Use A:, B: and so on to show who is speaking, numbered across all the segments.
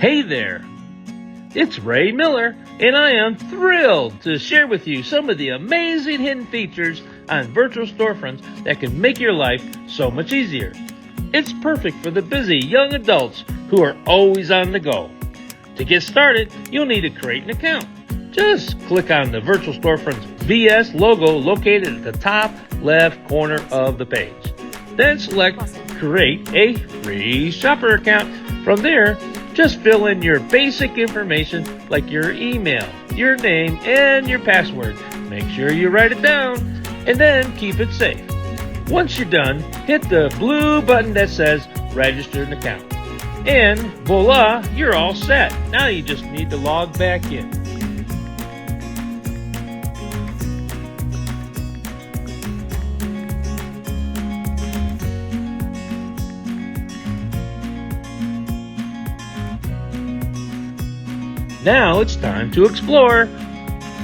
A: Hey there, it's Ray Miller, and I am thrilled to share with you some of the amazing hidden features on Virtual Storefronts that can make your life so much easier. It's perfect for the busy young adults who are always on the go. To get started, you'll need to create an account. Just click on the Virtual Storefronts VS logo located at the top left corner of the page. Then select Create a Free Shopper Account. From there, just fill in your basic information like your email, your name, and your password. Make sure you write it down and then keep it safe. Once you're done, hit the blue button that says Register an Account. And voila, you're all set. Now you just need to log back in. Now it's time to explore.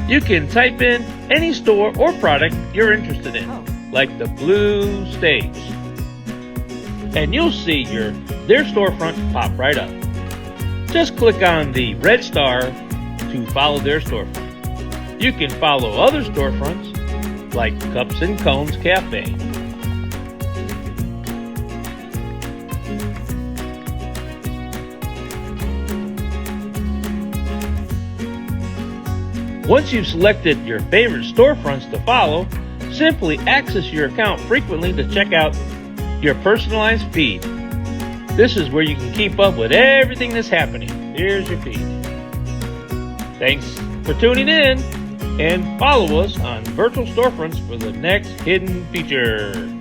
A: You can type in any store or product you're interested in, like the blue stage. And you'll see their storefront pop right up. Just click on the red star to follow their storefront. You can follow other storefronts like Cups and Cones Cafe. Once you've selected your favorite storefronts to follow, simply access your account frequently to check out your personalized feed. This is where you can keep up with everything that's happening. Here's your feed. Thanks for tuning in, and follow us on Virtual Storefronts for the next hidden feature.